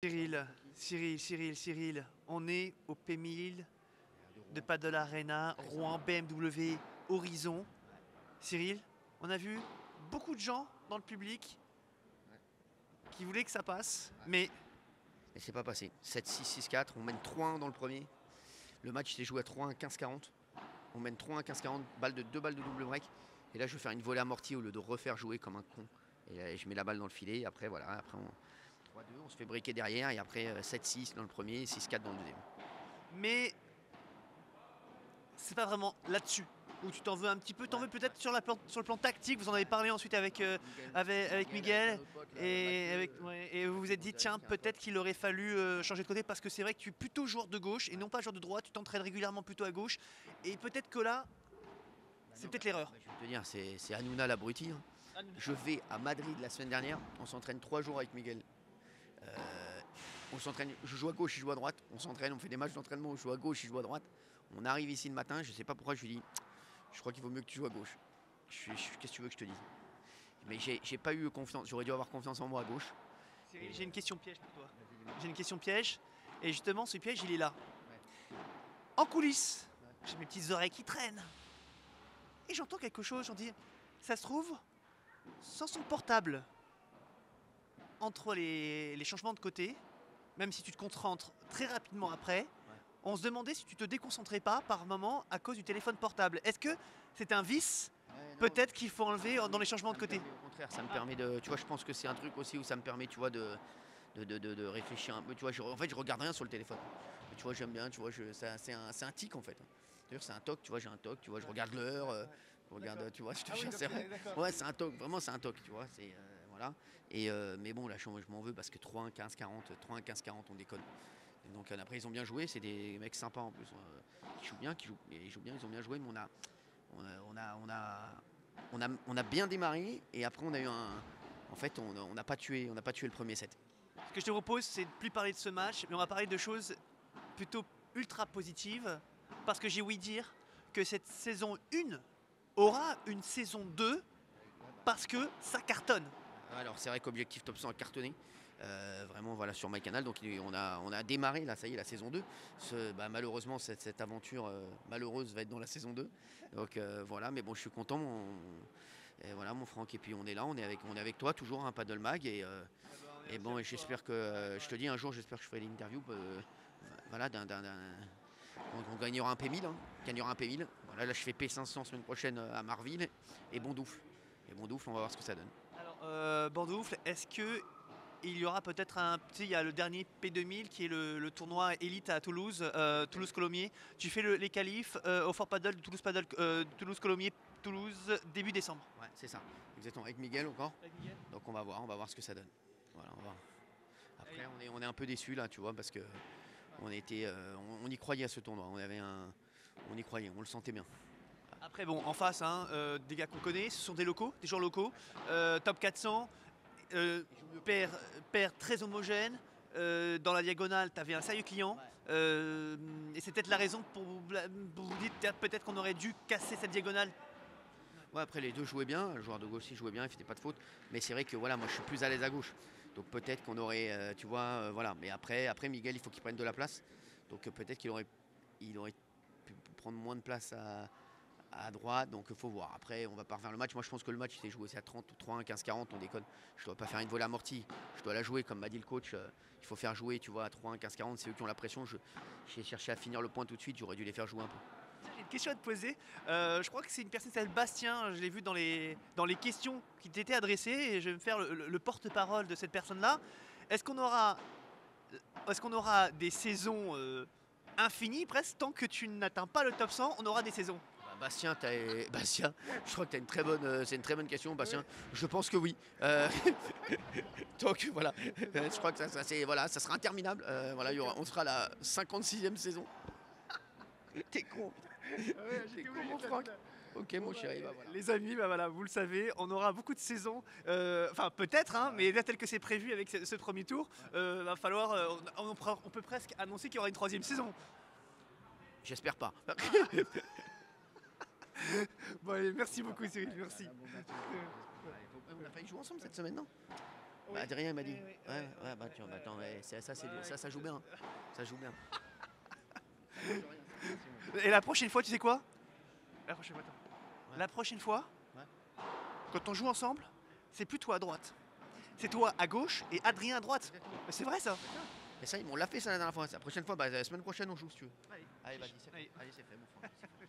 Cyril, on est au P1000 de Padel Arena, Rouen, BMW, Horizon. Cyril, on a vu beaucoup de gens dans le public qui voulaient que ça passe, mais Et c'est pas passé. 7-6, 6-4, on mène 3-1 dans le premier. Le match s'est joué à 3-1, 15-40. On mène 3-1, 15-40, deux balles de double break. Et là, je vais faire une volée amortie au lieu de refaire jouer comme un con. Et là, je mets la balle dans le filet. Et après, voilà, après on 3-2, on se fait briquer derrière. Et après, 7-6 dans le premier, 6-4 dans le deuxième. mais c'est pas vraiment là-dessus où tu t'en veux un petit peu. T'en veux peut-être sur le plan tactique. Vous en avez parlé ensuite avec Miguel et vous vous êtes dit tiens peut-être qu'il aurait fallu changer de côté parce que c'est vrai que tu es plutôt joueur de gauche et non pas joueur de droite. Tu t'entraînes régulièrement plutôt à gauche et peut-être que là c'est peut-être l'erreur. Je vais te dire, c'est Hanouna l'abruti. Hein. Je vais à Madrid la semaine dernière. On s'entraîne 3 jours avec Miguel. On s'entraîne, je joue à gauche, il joue à droite. On s'entraîne, on fait des matchs d'entraînement, je joue à gauche, il joue à droite. On arrive ici le matin, je sais pas pourquoi je lui dis, je crois qu'il vaut mieux que tu joues à gauche. Qu'est-ce que tu veux que je te dise? Mais j'ai pas eu confiance, j'aurais dû avoir confiance en moi à gauche. J'ai une question piège pour toi. J'ai une question piège et justement ce piège il est là. En coulisses, j'ai mes petites oreilles qui traînent. Et j'entends quelque chose, j'en dis, ça se trouve, sans son portable, entre les changements de côté, même si tu te concentres très rapidement après, on se demandait si tu te déconcentrais pas par moment à cause du téléphone portable. Est-ce que c'est un vice peut-être qu'il faut enlever dans les changements de côté? Au contraire, ça me permet de. Tu vois, je pense que c'est un truc aussi où ça me permet, tu vois, de réfléchir un peu. Tu vois, en fait, je regarde rien sur le téléphone. Mais, tu vois, j'aime bien, tu vois, c'est un tic en fait. D'ailleurs, c'est un toc, tu vois, j'ai un toc, tu vois, je regarde l'heure, je regarde, tu vois, je te jure, c'est vrai. Ouais, c'est un toc, vraiment, c'est un toc, tu vois, c'est. Voilà. Et, mais bon, là, je m'en veux parce que 3-1, 15-40, 3-1, 15-40, on déconne. Et donc après, ils ont bien joué, c'est des mecs sympas en plus. Qui jouent bien, ils jouent bien, ils ont bien joué, mais on a bien démarré et après on a eu un. En fait, on n'a pas tué le premier set. Ce que je te propose, c'est de plus parler de ce match, mais on va parler de choses plutôt ultra positives, parce que j'ai ouï dire que cette saison 1 aura une saison 2 parce que ça cartonne. Alors c'est vrai qu'Objectif Top 100 a cartonné. Vraiment voilà sur MyCanal, donc on a démarré là, ça y est, la saison 2. Malheureusement cette aventure malheureuse va être dans la saison 2. Donc voilà, mais bon, je suis content, et voilà, mon Franck, et puis on est là, on est avec toi toujours, un Paddle Mag, et bon, et j'espère que je te dis un jour, j'espère que je ferai l'interview voilà, on gagnera un P1000, hein, gagnera un P1000. Voilà, là je fais P500 semaine prochaine à Marville, et Bondoufle, on va voir ce que ça donne. Alors, Bandoufle, est-ce que il y aura peut-être il y a le dernier P2000 qui est le tournoi élite à Toulouse, Toulouse-Colomiers. Tu fais les qualifs au Fort Paddle de Toulouse Paddle, Toulouse-Colomiers, Toulouse, début décembre. Ouais, c'est ça, exactement, avec Miguel encore. Avec Miguel. Donc on va voir ce que ça donne. Voilà, on va. Après, on est un peu déçus là, tu vois, parce que on y croyait à ce tournoi. On y croyait, on le sentait bien. Après, bon, en face, hein, des gars qu'on connaît, ce sont des locaux, des joueurs locaux, top 400, paire très homogène. Dans la diagonale, tu avais un sérieux client. Et c'est peut-être la raison pour vous dire peut-être qu'on aurait dû casser cette diagonale. Ouais, après les deux jouaient bien, le joueur de gauche jouait bien, il faisait pas de faute. Mais c'est vrai que voilà, moi je suis plus à l'aise à gauche. Donc peut-être qu'on aurait, tu vois, voilà. Mais après Miguel, il faut qu'il prenne de la place. Donc peut-être qu'il aurait pu prendre moins de place à droite, donc il faut voir. Après, on va pas refaire le match. Moi, je pense que le match, il s'est joué à 30, 3-1, 15-40, on déconne. Je dois pas faire une volée amortie. Je dois la jouer, comme m'a dit le coach. Il faut faire jouer, tu vois, à 3-1, 15-40. C'est eux qui ont la pression. J'ai cherché à finir le point tout de suite. J'aurais dû les faire jouer un peu. J'ai une question à te poser. Je crois que c'est une personne qui s'appelle Bastien. Je l'ai vu dans les questions qui t'étaient adressées. Et je vais me faire le porte-parole de cette personne-là. Est-ce qu'on aura des saisons infinies presque tant que tu n'atteins pas le top 100? On aura des saisons. Bastien, je crois que c'est une très bonne question, Bastien. Je pense que oui. Donc voilà, je crois que ça sera interminable. Voilà, on sera à la 56e saison. T'es con. T'es con, mon Franck. Ok, mon chéri, bah voilà. Les amis, bah voilà, vous le savez, on aura beaucoup de saisons. Enfin, peut-être, hein, mais là, tel que c'est prévu avec ce premier tour, va falloir. On peut presque annoncer qu'il y aura une troisième saison. J'espère pas. Bon, allez, merci beaucoup, Cyril, merci. On a failli jouer ensemble cette semaine, non? Bah Adrien il m'a dit. Oui, oui, Ouais, ouais, ouais, bah tiens, bah, attends, ouais, ça joue bien. Ça joue bien. Et la prochaine fois, tu sais quoi? La prochaine fois, attends. Ouais. La prochaine fois, Ouais. quand on joue ensemble, c'est plus toi à droite. C'est toi à gauche et Adrien à droite. Mais c'est vrai ça. Mais ça, on l'a fait ça la dernière fois. La prochaine fois, bah, la semaine prochaine, on joue si tu veux. Allez, Allez, vas-y, c'est fait. allez. Allez, c'est fait, mon frère. C'est fait.